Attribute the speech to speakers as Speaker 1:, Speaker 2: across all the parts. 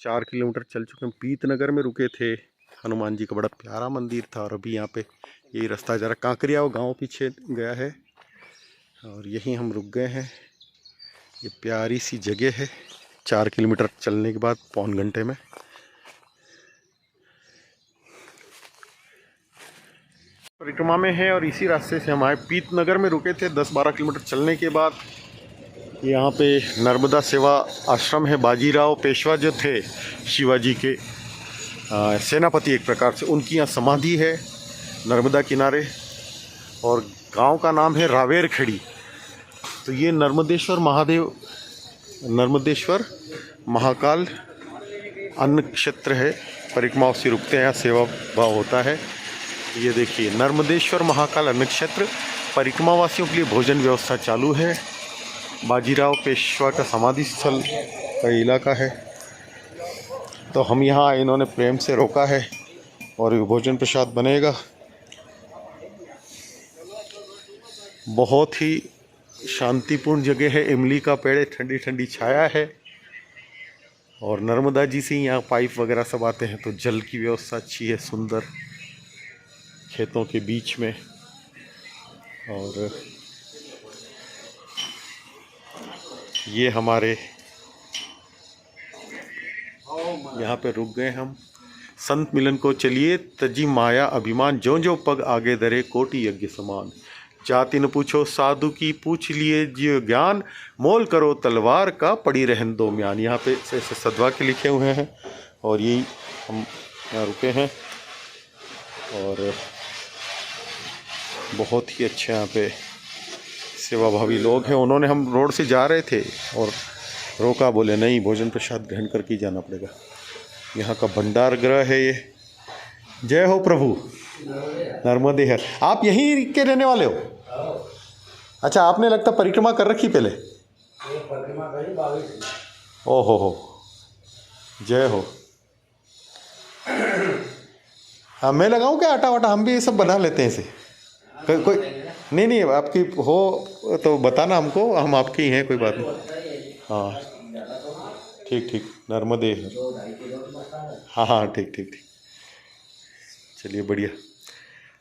Speaker 1: 4 kilometre चल चुके हैं। पीतनगर में रुके थे, हनुमान जी का बड़ा प्यारा मंदिर था। और अभी यहाँ पे यही रास्ता जरा कांकरियाव गांव पीछे गया है और यहीं हम रुक गए हैं। ये प्यारी सी जगह है, 4 किलोमीटर चलने के बाद पौन घंटे में। परिक्रमा में है और इसी रास्ते से हम आए। पीतनगर में रुके थे, 10-12 किलोमीटर चलने के बाद यहाँ पे नर्मदा सेवा आश्रम है। बाजीराव पेशवा जो थे शिवाजी के सेनापति एक प्रकार से, उनकी यहाँ समाधि है नर्मदा किनारे। और गांव का नाम है रावेरखेड़ी। तो ये नर्मदेश्वर महाकाल अन्न क्षेत्र है। परिक्रमा से रुकते हैं, यहाँ सेवा भाव होता है। ये देखिए नर्मदेश्वर महाकाल अन्न क्षेत्र, परिक्रमा वासियों के लिए भोजन व्यवस्था चालू है। बाजीराव पेशवा का समाधि स्थल का इलाका है। तो हम यहाँ आए, इन्होंने प्रेम से रोका है और भोजन प्रसाद बनेगा। बहुत ही शांतिपूर्ण जगह है। इमली का पेड़, ठंडी ठंडी छाया है। और नर्मदा जी से यहाँ पाइप वगैरह सब आते हैं, तो जल की व्यवस्था अच्छी है, सुंदर खेतों के बीच में। और ये हमारे यहाँ पे रुक गए हम। संत मिलन को चलिए, तजी माया अभिमान, जो जो पग आगे धरे कोटि यज्ञ समान। जाति न पूछो साधु की, पूछ लिए जियो ज्ञान, मोल करो तलवार का, पड़ी रहन दो म्यान। यहाँ पे सदवा के लिखे हुए हैं और यही हम यहाँ रुके हैं। और बहुत ही अच्छे यहाँ पे सेवाभावी लोग हैं। उन्होंने, हम रोड से जा रहे थे और रोका, बोले नहीं भोजन प्रसाद ग्रहण करके ही जाना पड़ेगा। यहाँ का भंडार गृह है ये। जय हो प्रभु नर्मदे हर। आप यहीं के रहने वाले हो? अच्छा, आपने लगता परिक्रमा कर रखी पहले? ओहो हो, जय हो। हाँ, मैं लगाऊं क्या आटा वाटा? हम भी ये सब बना लेते हैं इसे। कोई नहीं, आपकी हो तो बताना हमको, हम आपके ही हैं, कोई बात नहीं। हाँ ठीक, नर्मदे। हाँ ठीक। चलिए बढ़िया।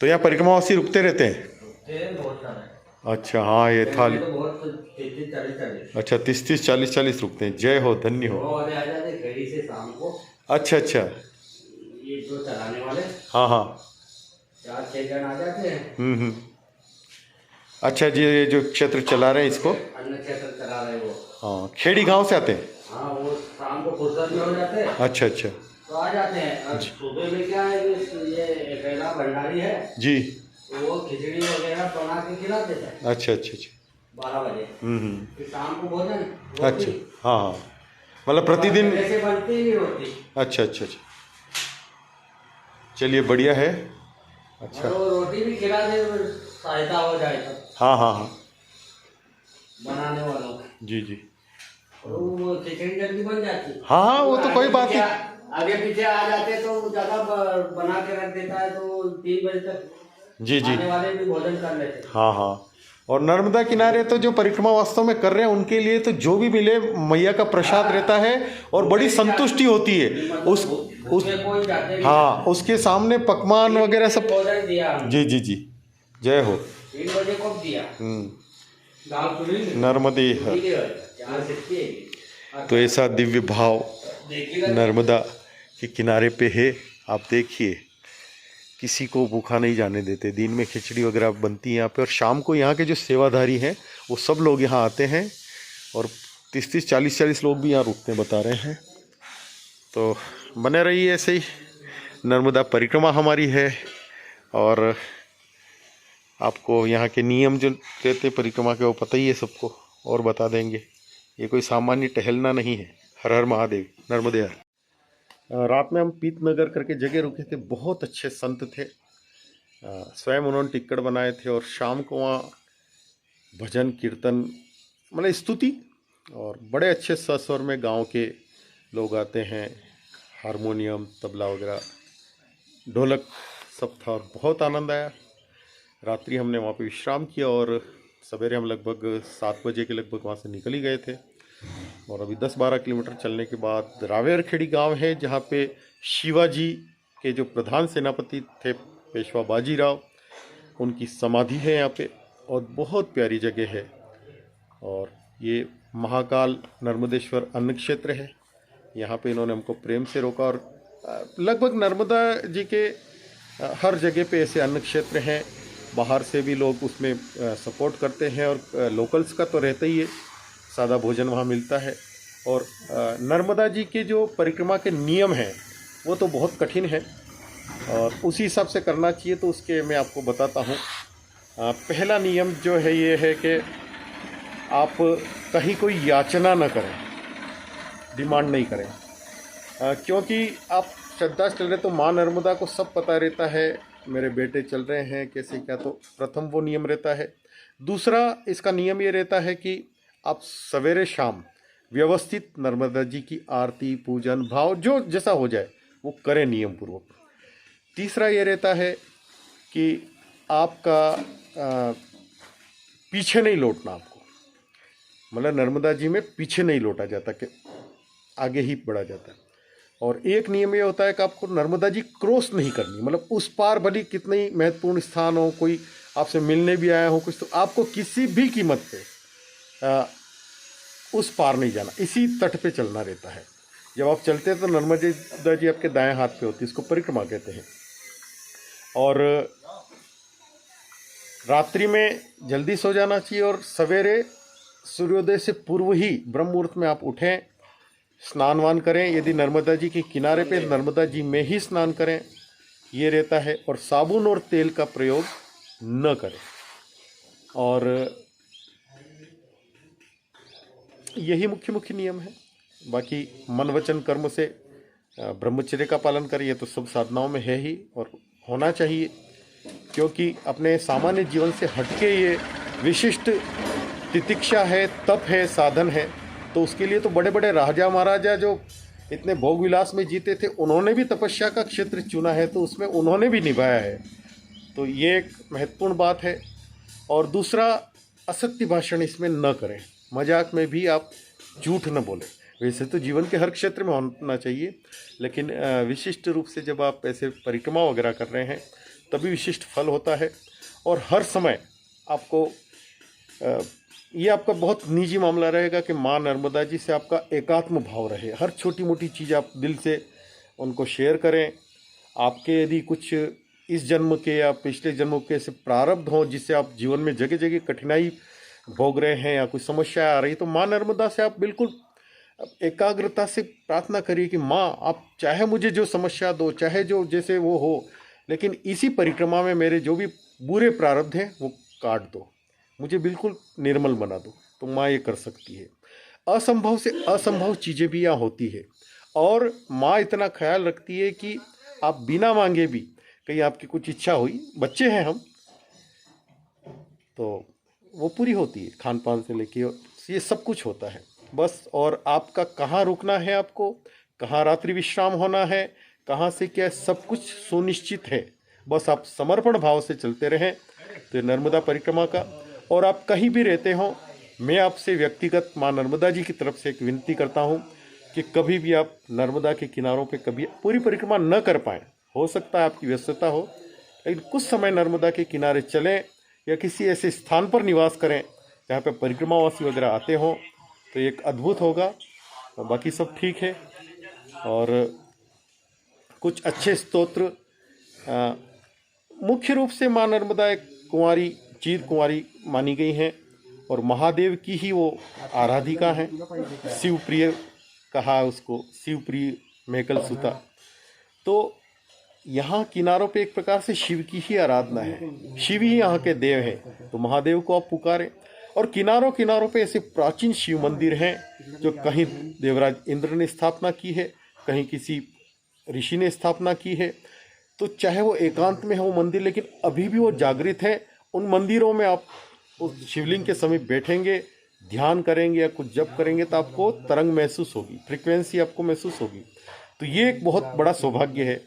Speaker 1: तो यहाँ परिक्रमावासी रुकते रहते हैं? अच्छा, हाँ ये थाली। अच्छा, 30-40 रुकते हैं। जय हो, धन्य हो। अच्छा,
Speaker 2: ये जो चलाने वाले,
Speaker 1: हाँ
Speaker 2: 4-6 जन आ जाते हैं।
Speaker 1: अच्छा जी, ये जो क्षेत्र चला रहे हैं इसको,
Speaker 2: अन्न क्षेत्र चला रहे वो।
Speaker 1: हाँ, खेड़ी गांव से आते हैं?
Speaker 2: हाँ, वो शाम को फुर्सत में हो जाते हैं।
Speaker 1: अच्छा
Speaker 2: तो आ जाते हैं। सुबह में क्या है, ये अकेला भंडारी है
Speaker 1: जी,
Speaker 2: तो वो खिचड़ी वगैरह बना के खिला देता है।
Speaker 1: अच्छा
Speaker 2: 12 बजे। फिर शाम को भोजन।
Speaker 1: अच्छा, हाँ, मतलब प्रतिदिन
Speaker 2: ऐसे बनती ही नहीं होती।
Speaker 1: अच्छा। चलिए बढ़िया है। अच्छा,
Speaker 2: और रोटी भी खिला दे, सहायता हो जाए तब।
Speaker 1: हाँ
Speaker 2: बनाने वालों
Speaker 1: जी।
Speaker 2: वो खिचड़ी जल्दी बन जाती।
Speaker 1: हाँ, वो तो कोई बात नहीं।
Speaker 2: आगे पीछे आ जाते तो ज़्यादा बना के रख देता है, तो 3 बजे तक
Speaker 1: जी
Speaker 2: आने वाले भी भोजन कर लेते।
Speaker 1: हाँ। और नर्मदा किनारे तो जो परिक्रमा वास्तव में कर रहे हैं, उनके लिए तो जो भी मिले मैया का प्रसाद रहता है और बड़ी संतुष्टि होती है। हाँ, उसके सामने पकवान वगैरह सब
Speaker 2: भोजन दिया।
Speaker 1: जी, जय हो।
Speaker 2: 3 बजे कब दिया?
Speaker 1: नर्मदे हर। तो ऐसा दिव्य भाव नर्मदा के किनारे पे है। आप देखिए, किसी को भूखा नहीं जाने देते। दिन में खिचड़ी वगैरह बनती है यहाँ पे। और शाम को यहाँ के जो सेवाधारी हैं वो सब लोग यहाँ आते हैं और 30-40 लोग भी यहाँ रुकते हैं, बता रहे हैं। तो बने रहिए ऐसे ही। नर्मदा परिक्रमा हमारी है और आपको यहाँ के नियम जो रहते परिक्रमा के वो पता ही है सबको, और बता देंगे। ये कोई सामान्य टहलना नहीं है। हर हर महादेव, नर्मदे हर। रात में हम पीतनगर करके जगह रुके थे। बहुत अच्छे संत थे, स्वयं उन्होंने टिक्कड़ बनाए थे। और शाम को वहाँ भजन कीर्तन, मतलब स्तुति, और बड़े अच्छे सस्वर में गांव के लोग आते हैं। हारमोनियम, तबला वगैरह, ढोलक सब था और बहुत आनंद आया। रात्रि हमने वहाँ पे विश्राम किया और सवेरे हम लगभग 7 बजे के लगभग वहाँ से निकल ही गए थे। और अभी 10-12 किलोमीटर चलने के बाद रावेरखेड़ी गांव है, जहां पे शिवाजी के जो प्रधान सेनापति थे पेशवा बाजीराव, उनकी समाधि है यहाँ पे, और बहुत प्यारी जगह है। और ये महाकाल नर्मदेश्वर अन्न क्षेत्र है, यहाँ पे इन्होंने हमको प्रेम से रोका। और लगभग नर्मदा जी के हर जगह पे ऐसे अन्न क्षेत्र हैं, बाहर से भी लोग उसमें सपोर्ट करते हैं, और लोकल्स का तो रहता ही है, सादा भोजन वहाँ मिलता है। और नर्मदा जी के जो परिक्रमा के नियम हैं वो तो बहुत कठिन है, और उसी हिसाब से करना चाहिए। तो उसके मैं आपको बताता हूँ। पहला नियम जो है ये है कि आप कहीं कोई याचना न करें, डिमांड नहीं करें, क्योंकि आप श्रद्धा से चल रहे तो माँ नर्मदा को सब पता रहता है मेरे बेटे चल रहे हैं कैसे क्या। तो प्रथम वो नियम रहता है। दूसरा इसका नियम ये रहता है कि आप सवेरे शाम व्यवस्थित नर्मदा जी की आरती पूजन भाव जो जैसा हो जाए वो करें नियम पूर्वक। तीसरा ये रहता है कि आपका पीछे नहीं लौटना, आपको मतलब नर्मदा जी में पीछे नहीं लौटा जाता, कि आगे ही बढ़ा जाता है। और एक नियम ये होता है कि आपको नर्मदा जी क्रॉस नहीं करनी, मतलब उस पार भली कितनी महत्वपूर्ण स्थान हो, कोई आपसे मिलने भी आया हो कुछ, तो आपको किसी भी कीमत पे उस पार नहीं जाना, इसी तट पे चलना रहता है। जब आप चलते हैं तो नर्मदा जी आपके दाएं हाथ पे होती है, इसको परिक्रमा कहते हैं। और रात्रि में जल्दी सो जाना चाहिए, और सवेरे सूर्योदय से पूर्व ही ब्रह्म मुहूर्त में आप उठें, स्नान वान करें। यदि नर्मदा जी के किनारे पे नर्मदा जी में ही स्नान करें, ये रहता है। और साबुन और तेल का प्रयोग न करें। और यही मुख्य मुख्य नियम है। बाकी मन वचन कर्म से ब्रह्मचर्य का पालन करें, ये तो सब साधनाओं में है ही और होना चाहिए, क्योंकि अपने सामान्य जीवन से हटके ये विशिष्ट तितिक्षा है, तप है, साधन है। तो उसके लिए तो बड़े बड़े राजा महाराजा जो इतने भोग विलास में जीते थे, उन्होंने भी तपस्या का क्षेत्र चुना है, तो उसमें उन्होंने भी निभाया है। तो ये एक महत्वपूर्ण बात है। और दूसरा, असत्य भाषण इसमें न करें, मजाक में भी आप झूठ न बोलें। वैसे तो जीवन के हर क्षेत्र में होना चाहिए, लेकिन विशिष्ट रूप से जब आप ऐसे परिक्रमा वगैरह कर रहे हैं तभी विशिष्ट फल होता है। और हर समय आपको ये आपका बहुत निजी मामला रहेगा कि माँ नर्मदा जी से आपका एकात्म भाव रहे। हर छोटी मोटी चीज़ आप दिल से उनको शेयर करें। आपके यदि कुछ इस जन्म के या पिछले जन्मों के ऐसे प्रारब्ध हों जिससे आप जीवन में जगह जगह कठिनाई भोग रहे हैं या कुछ समस्या आ रही, तो माँ नर्मदा से आप बिल्कुल एकाग्रता से प्रार्थना करिए कि माँ आप चाहे मुझे जो समस्या दो, चाहे जो जैसे वो हो, लेकिन इसी परिक्रमा में मेरे जो भी बुरे प्रारब्ध हैं वो काट दो, मुझे बिल्कुल निर्मल बना दो। तो माँ ये कर सकती है। असंभव से असंभव चीज़ें भी यहाँ होती है, और माँ इतना ख्याल रखती है कि आप बिना मांगे भी, कहीं आपकी कुछ इच्छा हुई, बच्चे हैं हम, तो वो पूरी होती है। खान पान से लेके ये सब कुछ होता है बस। और आपका कहाँ रुकना है, आपको कहाँ रात्रि विश्राम होना है, कहाँ से क्या, सब कुछ सुनिश्चित है। बस आप समर्पण भाव से चलते रहें। तो ये नर्मदा परिक्रमा का, और आप कहीं भी रहते हो, मैं आपसे व्यक्तिगत माँ नर्मदा जी की तरफ से एक विनती करता हूँ कि कभी भी आप नर्मदा के किनारों पे कभी पूरी परिक्रमा न कर पाएँ, हो सकता है आपकी व्यस्तता हो, लेकिन कुछ समय नर्मदा के किनारे चलें या किसी ऐसे स्थान पर निवास करें जहाँ पे परिक्रमावासी वगैरह आते हों, तो एक अद्भुत होगा। बाकी सब ठीक है। और कुछ अच्छे स्तोत्र, मुख्य रूप से माँ नर्मदा एक कुंवारी, चीर कुंवारी मानी गई हैं, और महादेव की ही वो आराधिका हैं। शिवप्रिय कहा उसको, शिवप्रिय मेकल सुता। तो यहाँ किनारों पे एक प्रकार से शिव की ही आराधना है, शिव ही यहाँ के देव हैं। तो महादेव को आप पुकारें। और किनारों किनारों पे ऐसे प्राचीन शिव मंदिर हैं जो कहीं देवराज इंद्र ने स्थापना की है, कहीं किसी ऋषि ने स्थापना की है। तो चाहे वो एकांत में हो मंदिर, लेकिन अभी भी वो जागृत हैं। उन मंदिरों में आप उस शिवलिंग के समीप बैठेंगे, ध्यान करेंगे या कुछ जप करेंगे, तो आपको तरंग महसूस होगी, फ्रिक्वेंसी आपको महसूस होगी। तो ये एक बहुत बड़ा सौभाग्य है।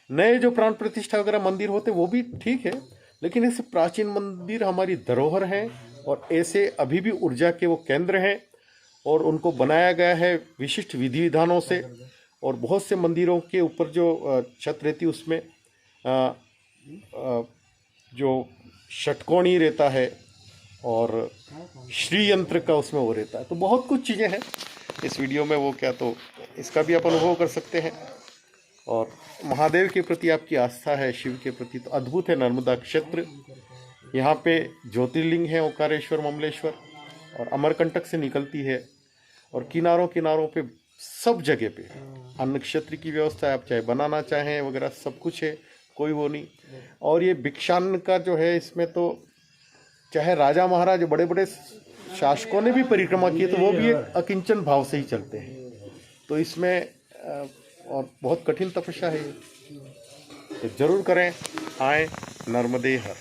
Speaker 1: नए जो प्राण प्रतिष्ठा वगैरह मंदिर होते वो भी ठीक है, लेकिन ऐसे प्राचीन मंदिर हमारी धरोहर हैं, और ऐसे अभी भी ऊर्जा के वो केंद्र हैं। और उनको बनाया गया है विशिष्ट विधि विधानों से। और बहुत से मंदिरों के ऊपर जो छत रहती है उसमें जो षटकोणी रहता है और श्री यंत्र का उसमें वो रहता है। तो बहुत कुछ चीज़ें हैं इस वीडियो में, वो क्या तो इसका भी आप अनुभव कर सकते हैं। और महादेव के प्रति आपकी आस्था है, शिव के प्रति, तो अद्भुत है नर्मदा क्षेत्र। यहाँ पे ज्योतिर्लिंग है ओंकारेश्वर, ममलेश्वर, और अमरकंटक से निकलती है। और किनारों किनारों पे सब जगह पे अन्न क्षेत्र की व्यवस्था है, आप चाहे बनाना चाहें वगैरह सब कुछ है, कोई वो नहीं। और ये भिक्षान्न का जो है इसमें तो चाहे राजा महाराज बड़े बड़े शासकों ने भी परिक्रमा की है तो वो भी एक अकिंचन भाव से ही चलते हैं। तो इसमें और बहुत कठिन तपस्या है, तो जरूर करें, आए नर्मदे हर।